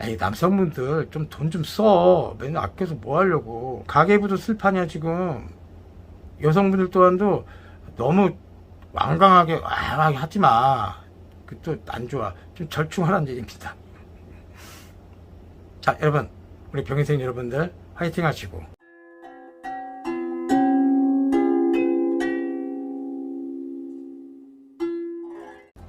에이, 남성분들 좀 돈 좀 써. 맨날 아껴서 뭐 하려고. 가계부도 쓸 판이야 지금. 여성분들 또한도 너무 완강하게 하지 마. 그 또 안 좋아. 좀 절충하라는 얘기입니다. 자, 여러분, 우리 병인생 여러분들 화이팅 하시고.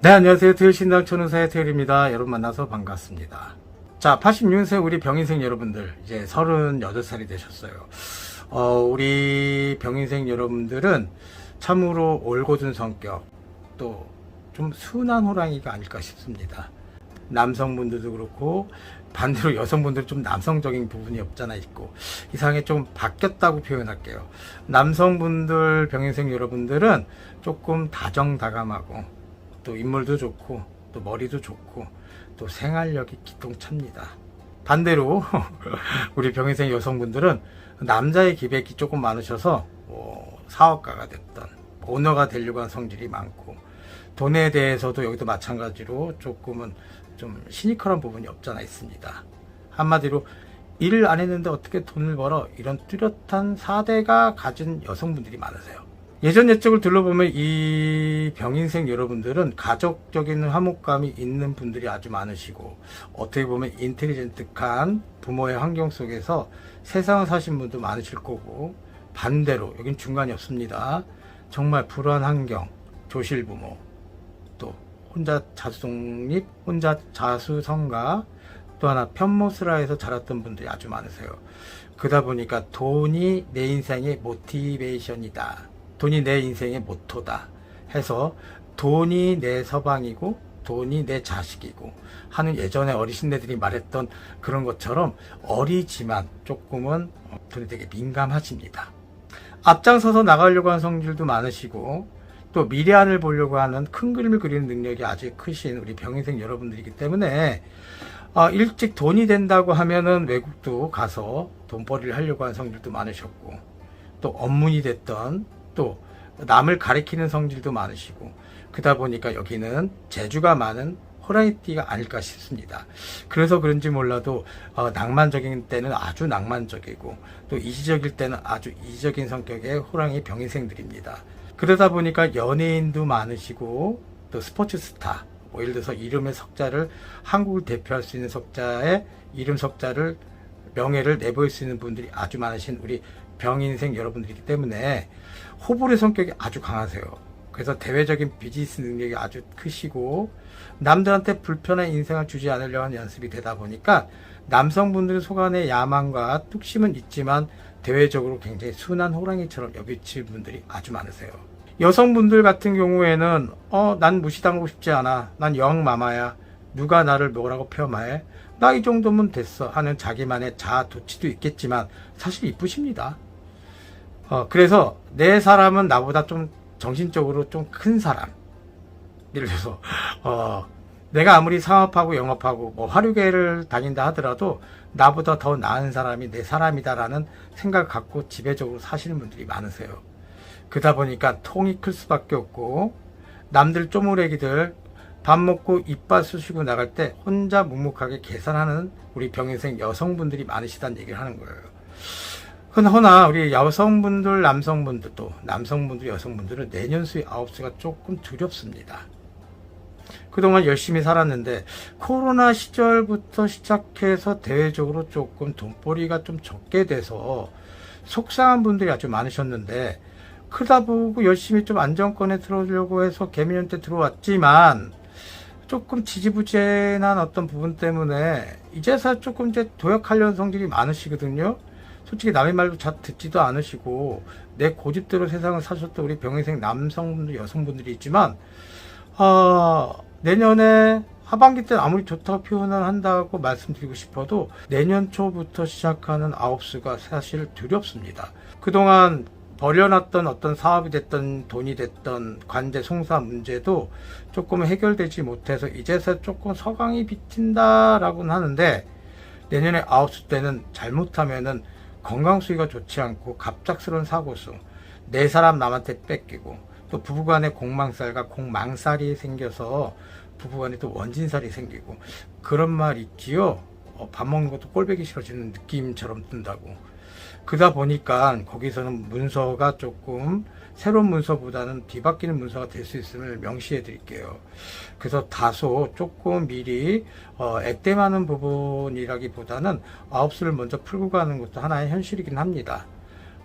네, 안녕하세요. 태일신당 천우사의 태일입니다. 여러분 만나서 반갑습니다. 자, 86세 우리 병인생 여러분들, 이제 38살이 되셨어요. 우리 병인생 여러분들은 참으로 올곧은 성격, 또 좀 순한 호랑이가 아닐까 싶습니다. 남성분들도 그렇고, 반대로 여성분들 좀 남성적인 부분이 없잖아 있고, 이상하게 좀 바뀌었다고 표현할게요. 남성분들, 병인생 여러분들은 조금 다정다감하고, 또 인물도 좋고, 또 머리도 좋고, 또 생활력이 기똥찹니다. 반대로 우리 병인생 여성분들은 남자의 기백이 조금 많으셔서 사업가가 됐던 오너가 되려고 하는 성질이 많고, 돈에 대해서도 여기도 마찬가지로 조금은 좀 시니컬한 부분이 없잖아 있습니다. 한마디로 일을 안 했는데 어떻게 돈을 벌어, 이런 뚜렷한 사대가 가진 여성분들이 많으세요. 예전 옛적을 둘러보면 이 병인생 여러분들은 가족적인 화목감이 있는 분들이 아주 많으시고, 어떻게 보면 인텔리전트한 부모의 환경 속에서 세상을 사신 분도 많으실 거고, 반대로 여긴 중간이 없습니다. 정말 불우한 환경, 조실부모, 또 혼자 자수독립, 혼자 자수성가, 또 하나 편모스라에서 자랐던 분들이 아주 많으세요. 그러다 보니까 돈이 내 인생의 모티베이션이다, 돈이 내 인생의 모토다 해서 돈이 내 서방이고 돈이 내 자식이고 하는 예전에 어르신네들이 말했던 그런 것처럼 어리지만 조금은 돈에 되게 민감하십니다. 앞장서서 나가려고 하는 성질도 많으시고, 또 미래안을 보려고 하는 큰 그림을 그리는 능력이 아주 크신 우리 병인생 여러분들이기 때문에 일찍 돈이 된다고 하면은 외국도 가서 돈벌이를 하려고 하는 성질도 많으셨고, 또 업문이 됐던, 또 남을 가리키는 성질도 많으시고, 그러다 보니까 여기는 재주가 많은 호랑이띠가 아닐까 싶습니다. 그래서 그런지 몰라도 낭만적인 때는 아주 낭만적이고, 또 이지적일 때는 아주 이지적인 성격의 호랑이 병인생들입니다. 그러다 보니까 연예인도 많으시고, 또 스포츠 스타, 예를 들어서 이름의 석자를, 한국을 대표할 수 있는 석자의 이름 석자를, 명예를 내보일 수 있는 분들이 아주 많으신 우리 병인생 여러분들이기 때문에 호불의 성격이 아주 강하세요. 그래서 대외적인 비즈니스 능력이 아주 크시고, 남들한테 불편한 인생을 주지 않으려고 하는 연습이 되다 보니까 남성분들의 속안에 야망과 뚝심은 있지만 대외적으로 굉장히 순한 호랑이처럼 여기칠 분들이 아주 많으세요. 여성분들 같은 경우에는 난 무시당하고 싶지 않아, 난 영마마야, 누가 나를 뭐라고 폄하해, 나 이 정도면 됐어 하는 자기만의 자아 도취도 있겠지만 사실 이쁘십니다. 그래서 내 사람은 나보다 좀 정신적으로 좀 큰 사람, 예를 들어서 내가 아무리 사업하고 영업하고 뭐 화류계를 다닌다 하더라도 나보다 더 나은 사람이 내 사람이다라는 생각을 갖고 지배적으로 사시는 분들이 많으세요. 그러다 보니까 통이 클 수밖에 없고, 남들 쪼무레기들 밥 먹고 이빨 쑤시고 나갈 때 혼자 묵묵하게 계산하는 우리 병인생 여성분들이 많으시다는 얘기를 하는 거예요. 그러나 우리 여성분들, 남성분들도, 남성분들, 여성분들은 내년수의 9수가 조금 두렵습니다. 그동안 열심히 살았는데 코로나 시절부터 시작해서 대외적으로 조금 돈벌이가 좀 적게 돼서 속상한 분들이 아주 많으셨는데, 크다 보고 열심히 좀 안정권에 들어오려고 해서 개미년 때 들어왔지만 조금 지지부진한 어떤 부분 때문에 이제서 조금 이제 도약하려는 성질이 많으시거든요. 솔직히 남의 말도 잘 듣지도 않으시고 내 고집대로 세상을 사셨던 우리 병인생 남성분들, 여성분들이 있지만 내년에 하반기 때는 아무리 좋다고 표현을 한다고 말씀드리고 싶어도 내년 초부터 시작하는 9수가 사실 두렵습니다. 그동안 벌여놨던 어떤 사업이 됐던 돈이 됐던 관제 송사 문제도 조금 해결되지 못해서 이제서 조금 서강이 비친다라고는 하는데, 내년에 9수 때는 잘못하면은 건강수위가 좋지 않고 갑작스러운 사고수, 내 사람 남한테 뺏기고, 또 부부간에 공망살과 공망살이 생겨서 부부간에 또 원진살이 생기고, 그런 말 있지요. 밥 먹는 것도 꼴보기 싫어지는 느낌처럼 든다고. 그러다 보니까 거기서는 문서가 조금 새로운 문서보다는 뒤바뀌는 문서가 될 수 있음을 명시해 드릴게요. 그래서 다소 조금 미리 액땜하는 부분이라기보다는 아홉수를 먼저 풀고 가는 것도 하나의 현실이긴 합니다.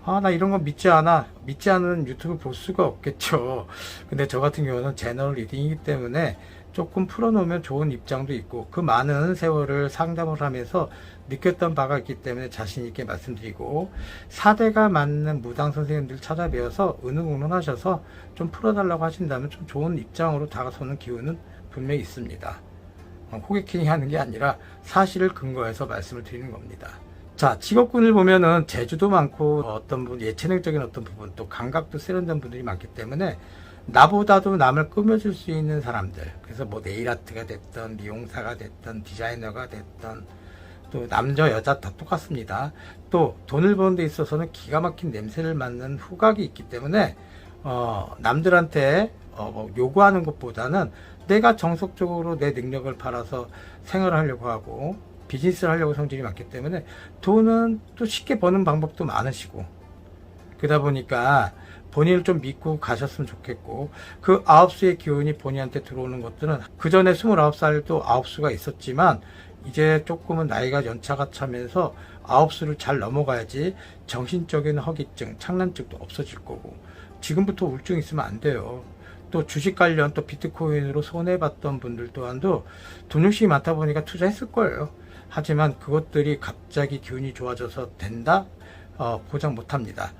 나 이런 거 믿지 않아. 믿지 않은 유튜브 볼 수가 없겠죠. 근데 저 같은 경우는 제너럴 리딩이기 때문에 조금 풀어놓으면 좋은 입장도 있고, 그 많은 세월을 상담을 하면서 느꼈던 바가 있기 때문에 자신있게 말씀드리고, 4대가 맞는 무당 선생님들 찾아뵈어서 의논하셔서 좀 풀어달라고 하신다면 좀 좋은 입장으로 다가서는 기운은 분명히 있습니다. 호객행위 하는 게 아니라 사실을 근거해서 말씀을 드리는 겁니다. 자, 직업군을 보면은 재주도 많고 어떤 분 예체능적인 어떤 부분, 또 감각도 세련된 분들이 많기 때문에 나보다도 남을 꾸며줄 수 있는 사람들, 그래서 뭐 네일아트가 됐던 미용사가 됐던 디자이너가 됐던, 또 남자 여자 다 똑같습니다. 또 돈을 버는 데 있어서는 기가 막힌 냄새를 맡는 후각이 있기 때문에 남들한테 뭐 요구하는 것보다는 내가 정석적으로 내 능력을 팔아서 생활을 하려고 하고 비즈니스를 하려고 성질이 많기 때문에 돈은 또 쉽게 버는 방법도 많으시고, 그러다 보니까 본인을 좀 믿고 가셨으면 좋겠고, 그 아홉수의 기운이 본인한테 들어오는 것들은 그 전에 29살도 아홉수가 있었지만 이제 조금은 나이가 연차가 차면서 아홉수를 잘 넘어가야지 정신적인 허기증, 창란증도 없어질 거고, 지금부터 우울증 있으면 안 돼요. 또 주식 관련 또 비트코인으로 손해봤던 분들 또한도 돈 욕심이 많다 보니까 투자했을 거예요. 하지만 그것들이 갑자기 기운이 좋아져서 된다? 보장 못합니다.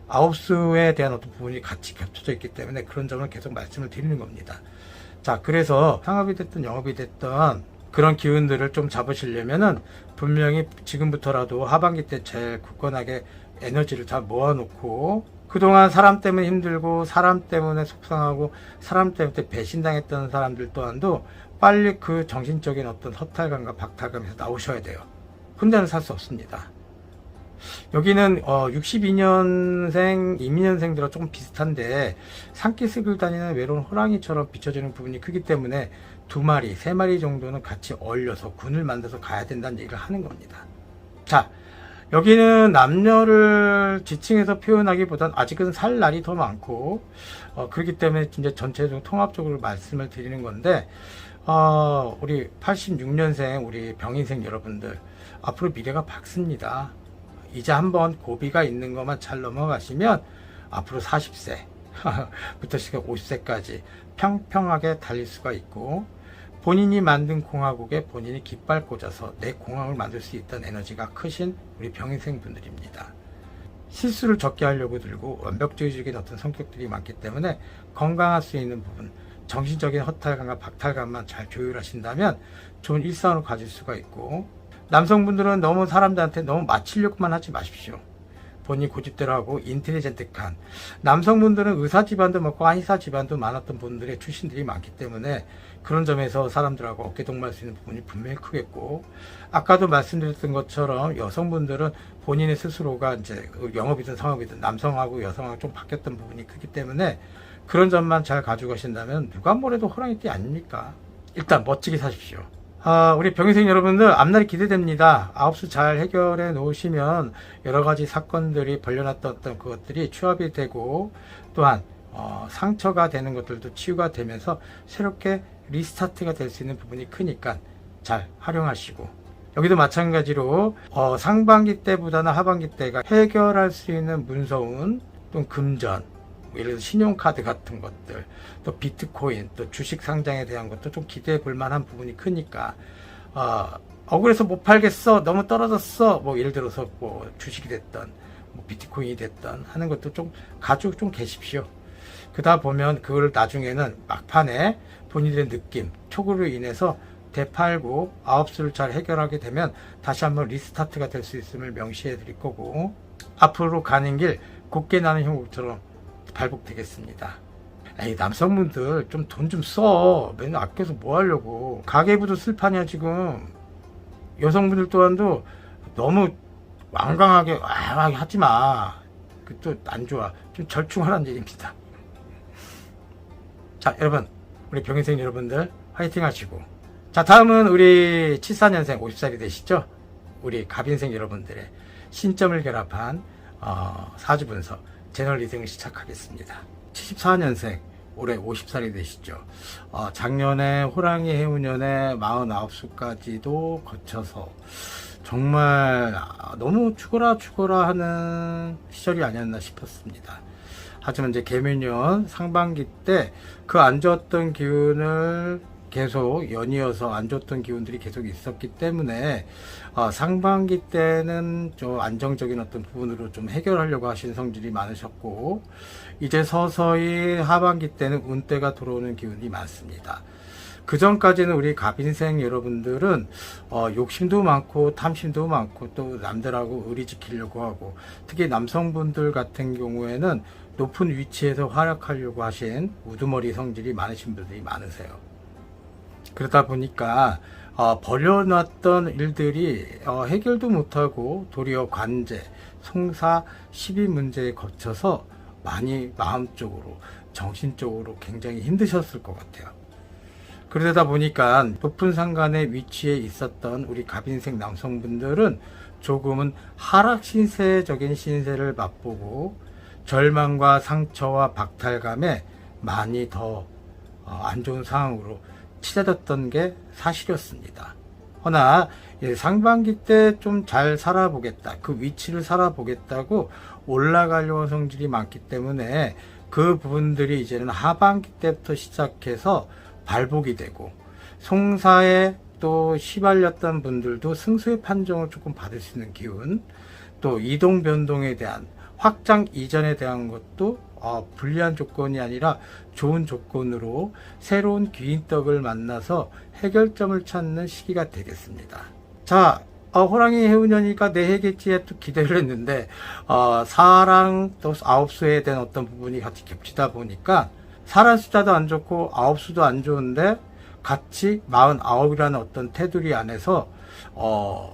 아홉수에 대한 어떤 부분이 같이 겹쳐져 있기 때문에 그런 점을 계속 말씀을 드리는 겁니다. 자, 그래서 상업이 됐든 영업이 됐든 그런 기운들을 좀 잡으시려면은 분명히 지금부터라도 하반기 때 제일 굳건하게 에너지를 잘 모아놓고, 그동안 사람 때문에 힘들고 사람 때문에 속상하고 사람 때문에 배신당했던 사람들 또한도 빨리 그 정신적인 어떤 허탈감과 박탈감에서 나오셔야 돼요. 혼자는 살 수 없습니다. 여기는 62년생, 이민년생들과 조금 비슷한데 산기슭을 다니는 외로운 호랑이처럼 비춰지는 부분이 크기 때문에 2마리, 3마리 정도는 같이 어울려서 군을 만들어서 가야 된다는 얘기를 하는 겁니다. 자, 여기는 남녀를 지칭해서 표현하기보단 아직은 살 날이 더 많고 그렇기 때문에 진짜 전체적으로 통합적으로 말씀을 드리는 건데, 우리 86년생 우리 병인생 여러분들 앞으로 미래가 밝습니다. 이제 한번 고비가 있는 것만 잘 넘어가시면 앞으로 40세부터 시작 50세까지 평평하게 달릴 수가 있고, 본인이 만든 공화국에 본인이 깃발 꽂아서 내 공화국을 만들 수 있다는 에너지가 크신 우리 병인생 분들입니다. 실수를 적게 하려고 들고 완벽주의적인 어떤 성격들이 많기 때문에 건강할 수 있는 부분, 정신적인 허탈감과 박탈감만 잘 조율하신다면 좋은 일상을 가질 수가 있고, 남성분들은 너무 사람들한테 너무 맞추려고만 하지 마십시오. 본인 고집대로 하고 인텔리젠트한, 남성분들은 의사 집안도 많고 한의사 집안도 많았던 분들의 출신들이 많기 때문에 그런 점에서 사람들하고 어깨동무할 수 있는 부분이 분명히 크겠고, 아까도 말씀드렸던 것처럼 여성분들은 본인의 스스로가 이제 영업이든 상업이든 남성하고 여성하고 좀 바뀌었던 부분이 크기 때문에 그런 점만 잘 가지고 가신다면 누가 뭐래도 호랑이띠 아닙니까? 일단 멋지게 사십시오. 우리 병인생 여러분들 앞날이 기대됩니다. 아홉수 잘 해결해 놓으시면 여러 가지 사건들이 벌려놨던 어떤 그것들이 취합이 되고, 또한 상처가 되는 것들도 치유가 되면서 새롭게 리스타트가 될 수 있는 부분이 크니까 잘 활용하시고, 여기도 마찬가지로 상반기 때보다는 하반기 때가 해결할 수 있는 문서운, 또 금전, 예를 들어 신용카드 같은 것들, 또 비트코인, 또 주식 상장에 대한 것도 좀 기대해 볼 만한 부분이 크니까, 억울해서 못 팔겠어, 너무 떨어졌어, 뭐 예를 들어서 뭐 주식이 됐던 뭐 비트코인이 됐던 하는 것도 좀 가지고 좀 계십시오. 그러다 보면 그걸 나중에는 막판에 본인의 느낌, 촉으로 인해서 되팔고 아홉수를 잘 해결하게 되면 다시 한번 리스타트가 될 수 있음을 명시해 드릴 거고, 앞으로 가는 길 곱게 나는 형국처럼 발복되겠습니다. 에이, 남성분들 좀 돈 좀 써. 맨날 아껴서 뭐 하려고. 가계부도 쓸판이야 지금. 여성분들 또한도 너무 완강하게 하지 마. 그 또 안 좋아. 좀 절충하라는 얘기입니다. 자, 여러분, 우리 병인생 여러분들 화이팅 하시고 자, 다음은 우리 74년생 50살이 되시죠? 우리 갑인생 여러분들의 신점을 결합한 사주 분석 제너럴 리딩을 시작하겠습니다. 74년생 올해 50살이 되시죠. 작년에 호랑이 해운년에 49수까지도 거쳐서 정말 너무 죽어라 하는 시절이 아니었나 싶었습니다. 하지만 이제 개묘년 상반기 때 그 안 좋았던 기운을 계속 연이어서 안 좋았던 기운들이 계속 있었기 때문에 상반기 때는 좀 안정적인 어떤 부분으로 좀 해결하려고 하신 성질이 많으셨고, 이제 서서히 하반기 때는 운대가 들어오는 기운이 많습니다. 그 전까지는 우리 갑인생 여러분들은 욕심도 많고 탐심도 많고 또 남들하고 의리 지키려고 하고, 특히 남성분들 같은 경우에는 높은 위치에서 활약하려고 하신 우두머리 성질이 많으신 분들이 많으세요. 그러다 보니까 벌여놨던 일들이 해결도 못하고 도리어 관제, 송사, 시비 문제에 거쳐서 많이 마음적으로 정신적으로 굉장히 힘드셨을 것 같아요. 그러다 보니까 높은 상간의 위치에 있었던 우리 갑인생 남성분들은 조금은 하락신세적인 신세를 맛보고 절망과 상처와 박탈감에 많이 더 안 좋은 상황으로 치닫았던 게 사실이었습니다. 허나 상반기 때 좀 잘 살아보겠다, 그 위치를 살아보겠다고 올라가려는 성질이 많기 때문에 그 부분들이 이제는 하반기 때부터 시작해서 발복이 되고, 송사에 또 시발렸던 분들도 승소의 판정을 조금 받을 수 있는 기운, 또 이동 변동에 대한 확장 이전에 대한 것도 불리한 조건이 아니라 좋은 조건으로 새로운 귀인떡을 만나서 해결점을 찾는 시기가 되겠습니다. 자, 호랑이 해운년이니까 내 해겠지에 또 기대를 했는데 사랑 또 아홉수에 대한 어떤 부분이 같이 겹치다 보니까 사람 숫자도 안 좋고 아홉수도 안 좋은데 같이 49이라는 어떤 테두리 안에서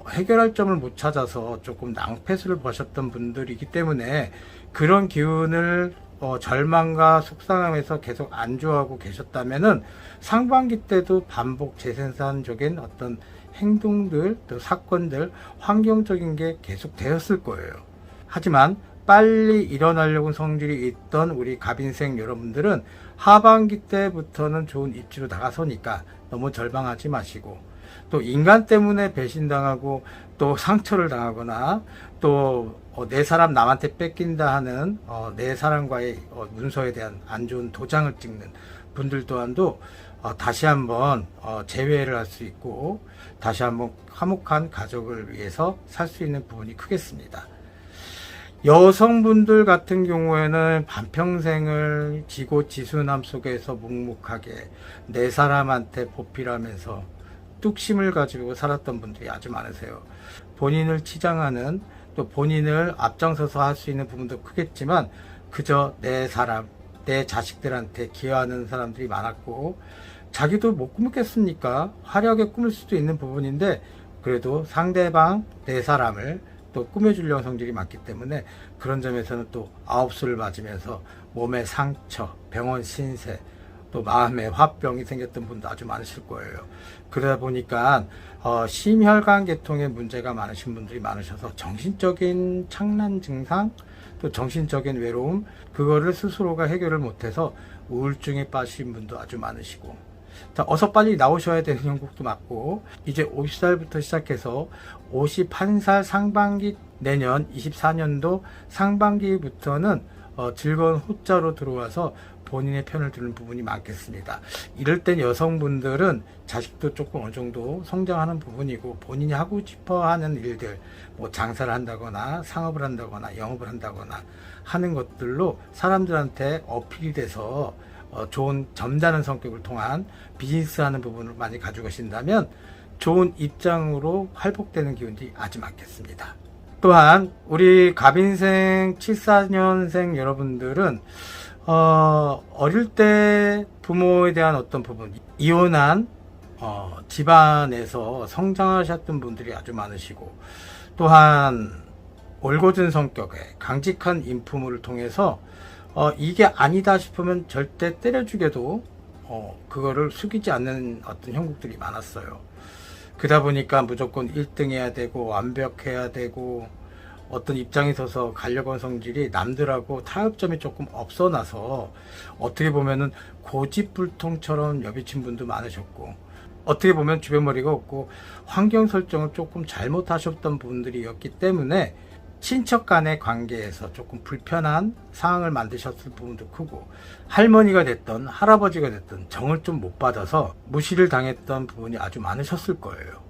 해결할 점을 못 찾아서 조금 낭패수를 보셨던 분들이기 때문에 그런 기운을 절망과 속상함에서 계속 안주하고 계셨다면은 상반기 때도 반복 재생산적인 어떤 행동들, 또 사건들, 환경적인 게 계속 되었을 거예요. 하지만 빨리 일어나려고 성질이 있던 우리 갑인생 여러분들은 하반기 때부터는 좋은 입지로 나가서니까 너무 절망하지 마시고, 또 인간 때문에 배신당하고 또 상처를 당하거나 또 내 사람 남한테 뺏긴다 하는 내 사람과의 문서에 대한 안 좋은 도장을 찍는 분들 또한도 다시 한번 재회를 할 수 있고 다시 한번 화목한 가족을 위해서 살 수 있는 부분이 크겠습니다. 여성분들 같은 경우에는 반평생을 지고지순함 속에서 묵묵하게 내 사람한테 보필하면서 뚝심을 가지고 살았던 분들이 아주 많으세요. 본인을 치장하는, 또 본인을 앞장서서 할 수 있는 부분도 크겠지만 그저 내 사람, 내 자식들한테 기여하는 사람들이 많았고, 자기도 못 꾸몄겠습니까? 화려하게 꾸밀 수도 있는 부분인데 그래도 상대방, 내 사람을 또 꾸며주려는 성질이 많기 때문에 그런 점에서는 또 아홉수를 맞으면서 몸의 상처, 병원 신세, 또 마음의 화병이 생겼던 분도 아주 많으실 거예요. 그러다 보니까 심혈관 계통에 문제가 많으신 분들이 많으셔서 정신적인 착란 증상, 또 정신적인 외로움, 그거를 스스로가 해결을 못해서 우울증에 빠지신 분도 아주 많으시고, 자, 어서 빨리 나오셔야 되는 형국도 맞고, 이제 50살부터 시작해서 51살 상반기, 내년 24년도 상반기부터는 즐거운 호자로 들어와서 본인의 편을 드는 부분이 많겠습니다. 이럴 땐 여성분들은 자식도 조금 어느 정도 성장하는 부분이고, 본인이 하고 싶어 하는 일들, 뭐 장사를 한다거나 상업을 한다거나 영업을 한다거나 하는 것들로 사람들한테 어필이 돼서 좋은 점잖은 성격을 통한 비즈니스 하는 부분을 많이 가지고 계신다면 좋은 입장으로 활복되는 기운이 아주 많겠습니다. 또한 우리 갑인생 74년생 여러분들은 어릴 때 부모에 대한 어떤 부분, 이혼한 집안에서 성장하셨던 분들이 아주 많으시고, 또한 올곧은 성격에 강직한 인품을 통해서 이게 아니다 싶으면 절대 때려주게도 그거를 숙이지 않는 어떤 형국들이 많았어요. 그러다 보니까 무조건 1등 해야 되고 완벽해야 되고 어떤 입장에 서서 가려고 한 성질이 남들하고 타협점이 조금 없어나서 어떻게 보면은 고집불통처럼 여비친 분도 많으셨고, 어떻게 보면 주변머리가 없고 환경 설정을 조금 잘못하셨던 분들이었기 때문에 친척 간의 관계에서 조금 불편한 상황을 만드셨을 부분도 크고, 할머니가 됐던 할아버지가 됐던 정을 좀 못 받아서 무시를 당했던 부분이 아주 많으셨을 거예요.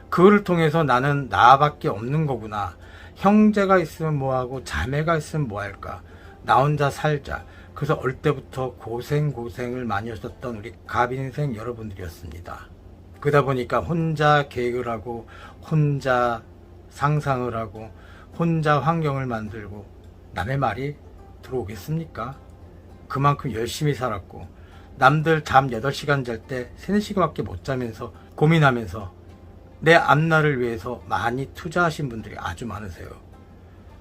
그거를 통해서 나는 나밖에 없는 거구나, 형제가 있으면 뭐하고 자매가 있으면 뭐할까, 나 혼자 살자. 그래서 어릴 때부터 고생을 많이 하셨던 우리 갑인생 여러분들이었습니다. 그러다 보니까 혼자 계획을 하고 혼자 상상을 하고 혼자 환경을 만들고 남의 말이 들어오겠습니까? 그만큼 열심히 살았고, 남들 잠 8시간 잘 때 3, 4시간밖에 못 자면서 고민하면서 내 앞날을 위해서 많이 투자하신 분들이 아주 많으세요.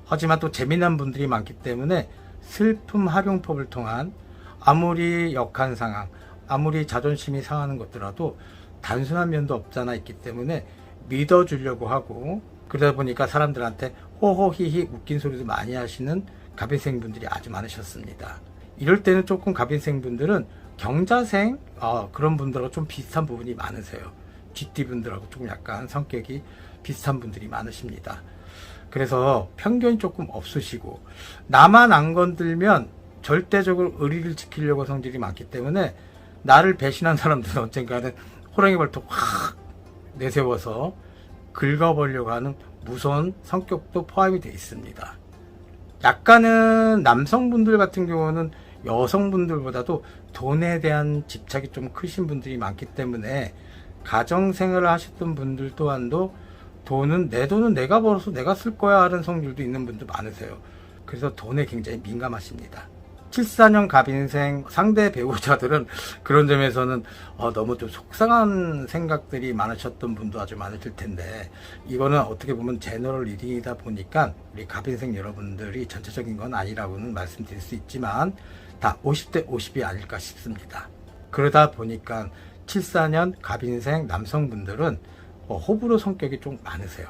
하지만 또 재미난 분들이 많기 때문에 슬픔 활용법을 통한, 아무리 역한 상황, 아무리 자존심이 상하는 것들라도 단순한 면도 없잖아 있기 때문에 믿어주려고 하고, 그러다 보니까 사람들한테 호호히히 웃긴 소리도 많이 하시는 갑인생 분들이 아주 많으셨습니다. 이럴 때는 조금 갑인생 분들은 경자생 그런 분들하고 좀 비슷한 부분이 많으세요. 쥐띠 분들하고 조금 약간 성격이 비슷한 분들이 많으십니다. 그래서 편견이 조금 없으시고, 나만 안 건들면 절대적으로 의리를 지키려고 성질이 많기 때문에 나를 배신한 사람들은 언젠가는 호랑이 발톱 확 내세워서 긁어버리려고 하는 무서운 성격도 포함이 되어 있습니다. 약간은 남성분들 같은 경우는 여성분들보다도 돈에 대한 집착이 좀 크신 분들이 많기 때문에 가정생활을 하셨던 분들 또한도 내 돈은 내가 벌어서 내가 쓸 거야 하는 성질도 있는 분도 많으세요. 그래서 돈에 굉장히 민감하십니다. 74년 갑인생 상대 배우자들은 그런 점에서는 너무 좀 속상한 생각들이 많으셨던 분도 아주 많으실 텐데, 이거는 어떻게 보면 제너럴 리딩이다 보니까 우리 갑인생 여러분들이 전체적인 건 아니라고는 말씀드릴 수 있지만 다 50대 50이 아닐까 싶습니다. 그러다 보니까 74년 갑인생 남성분들은 호불호 성격이 좀 많으세요.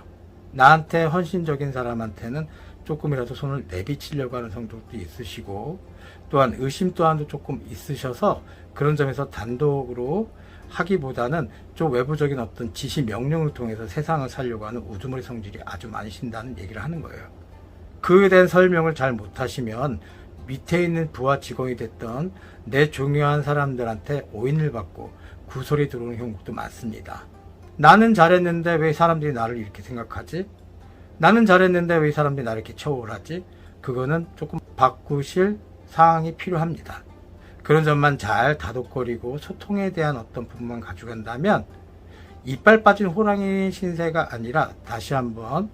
나한테 헌신적인 사람한테는 조금이라도 손을 내비치려고 하는 성격도 있으시고, 또한 의심 또한도 조금 있으셔서 그런 점에서 단독으로 하기보다는 좀 외부적인 어떤 지시 명령을 통해서 세상을 살려고 하는 우두머리 성질이 아주 많으신다는 얘기를 하는 거예요. 그에 대한 설명을 잘 못하시면 밑에 있는 부하 직원이 됐던 내 중요한 사람들한테 오인을 받고 구설이 들어오는 경우도 많습니다. 나는 잘했는데 왜 사람들이 나를 이렇게 생각하지? 나는 잘했는데 왜 사람들이 나를 이렇게 처벌하지? 그거는 조금 바꾸실 사항이 필요합니다. 그런 점만 잘 다독거리고 소통에 대한 어떤 부분만 가져간다면 이빨 빠진 호랑이 신세가 아니라 다시 한번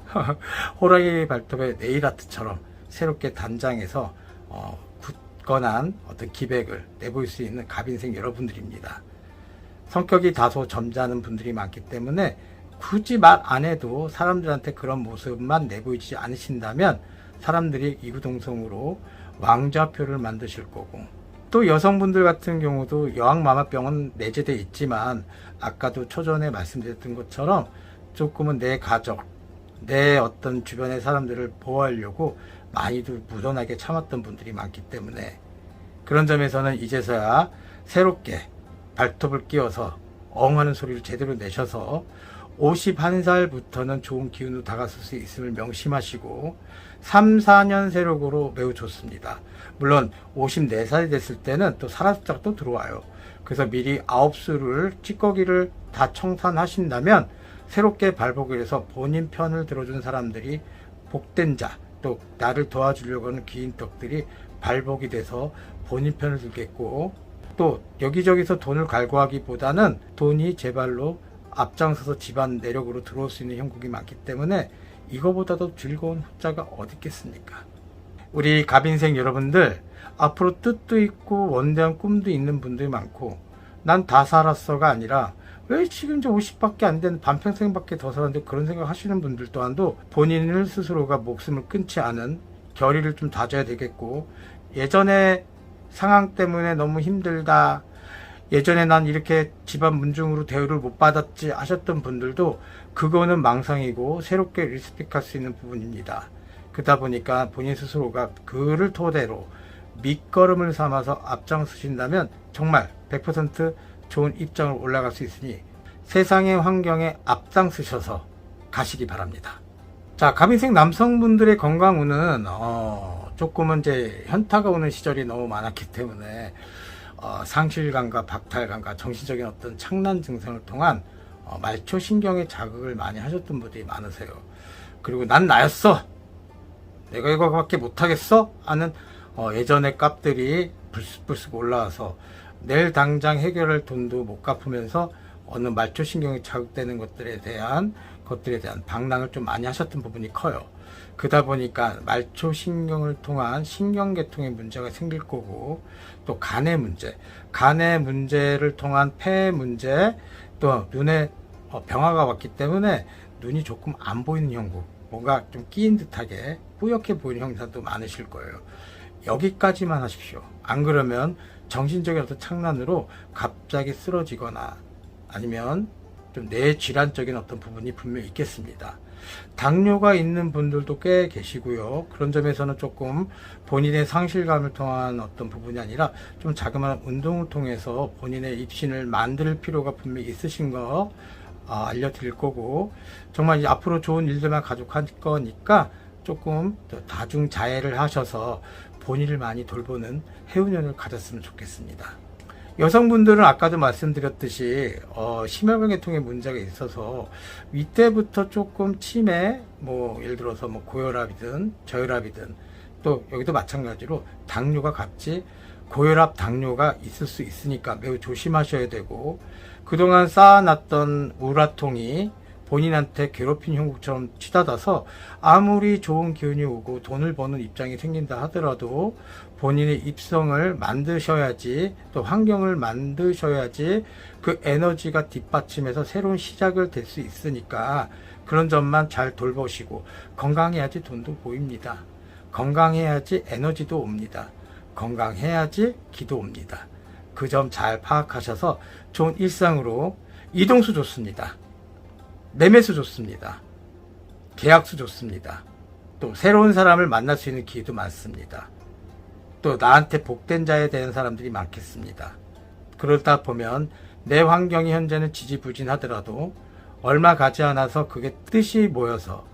호랑이 발톱의 네일아트처럼 새롭게 단장해서 굳건한 어떤 기백을 내보일 수 있는 갑인생 여러분들입니다. 성격이 다소 점잖은 분들이 많기 때문에 굳이 말 안 해도 사람들한테 그런 모습만 내보이지 않으신다면 사람들이 이구동성으로 왕좌표를 만드실 거고, 또 여성분들 같은 경우도 여왕마마병은 내재되어 있지만 아까도 초전에 말씀드렸던 것처럼 조금은 내 가족, 내 어떤 주변의 사람들을 보호하려고 많이도 무던하게 참았던 분들이 많기 때문에 그런 점에서는 이제서야 새롭게 발톱을 끼워서 엉하는 소리를 제대로 내셔서 51살부터는 좋은 기운으로 다가설 수 있음을 명심하시고 3, 4년 세력으로 매우 좋습니다. 물론 54살이 됐을 때는 또 사라숫자가 또 들어와요. 그래서 미리 9수를 찌꺼기를 다 청산하신다면 새롭게 발복을 해서 본인 편을 들어준 사람들이 복된 자, 또 나를 도와주려고 하는 귀인덕들이 발복이 돼서 본인 편을 들겠고, 또 여기저기서 돈을 갈구하기보다는 돈이 제 발로 앞장서서 집안 내력으로 들어올 수 있는 형국이 많기 때문에 이거보다도 즐거운 후자가 어디 있겠습니까? 우리 갑인생 여러분들, 앞으로 뜻도 있고 원대한 꿈도 있는 분들이 많고, 난 다 살았어가 아니라 왜 지금 이제 50밖에 안 된 반평생밖에 더 살았는데 그런 생각 하시는 분들 또한도 본인을 스스로가 목숨을 끊지 않은 결의를 좀 다져야 되겠고, 예전에 상황 때문에 너무 힘들다, 예전에 난 이렇게 집안 문중으로 대우를 못 받았지 하셨던 분들도 그거는 망상이고 새롭게 리스펙할 수 있는 부분입니다. 그러다 보니까 본인 스스로가 그를 토대로 밑거름을 삼아서 앞장서신다면 정말 100% 좋은 입장을 올라갈 수 있으니 세상의 환경에 앞장서셔서 가시기 바랍니다. 자, 갑인생 남성분들의 건강운은 조금은 이제 현타가 오는 시절이 너무 많았기 때문에 상실감과 박탈감과 정신적인 어떤 착란 증상을 통한 말초신경의 자극을 많이 하셨던 분들이 많으세요. 그리고 난 나였어, 내가 이거밖에 못하겠어 하는 예전의 값들이 불쑥불쑥 올라와서 내일 당장 해결할 돈도 못 갚으면서 어느 말초신경이 자극되는 것들에 대한 방랑을 좀 많이 하셨던 부분이 커요. 그러다 보니까 말초신경을 통한 신경계통의 문제가 생길 거고, 또 간의 문제를 통한 폐 문제, 또 눈에 병화가 왔기 때문에 눈이 조금 안 보이는 형국, 뭔가 좀 끼인 듯하게 뿌옇게 보이는 형상도 많으실 거예요. 여기까지만 하십시오. 안 그러면 정신적인 어떤 착란으로 갑자기 쓰러지거나 아니면 좀 뇌질환적인 어떤 부분이 분명히 있겠습니다. 당뇨가 있는 분들도 꽤 계시고요. 그런 점에서는 조금 본인의 상실감을 통한 어떤 부분이 아니라 좀 자그마한 운동을 통해서 본인의 입신을 만들 필요가 분명히 있으신 거 알려드릴 거고, 정말 이제 앞으로 좋은 일들만 가족할 거니까 조금 다중자애를 하셔서 본인을 많이 돌보는 해운년을 가졌으면 좋겠습니다. 여성분들은 아까도 말씀드렸듯이 심혈관계통에 문제가 있어서 이때부터 조금 치매, 예를 들어서 고혈압이든 저혈압이든, 또 여기도 마찬가지로 당뇨가 같이 고혈압, 당뇨가 있을 수 있으니까 매우 조심하셔야 되고, 그동안 쌓아놨던 우라통이 본인한테 괴롭힌 형국처럼 치닫아서 아무리 좋은 기운이 오고 돈을 버는 입장이 생긴다 하더라도 본인의 입성을 만드셔야지, 또 환경을 만드셔야지 그 에너지가 뒷받침해서 새로운 시작을 될 수 있으니까 그런 점만 잘 돌보시고, 건강해야지 돈도 보입니다. 건강해야지 에너지도 옵니다. 건강해야지 기도 옵니다. 그 점 잘 파악하셔서 좋은 일상으로, 이동수 좋습니다. 매매수 좋습니다. 계약수 좋습니다. 또 새로운 사람을 만날 수 있는 기회도 많습니다. 또 나한테 복된 자에 대한 사람들이 많겠습니다. 그러다 보면 내 환경이 현재는 지지부진하더라도 얼마 가지 않아서 그게 뜻이 모여서,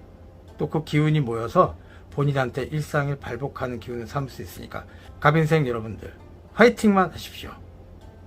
또 그 기운이 모여서 본인한테 일상을 발복하는 기운을 삼을 수 있으니까 갑인생 여러분들 화이팅만 하십시오.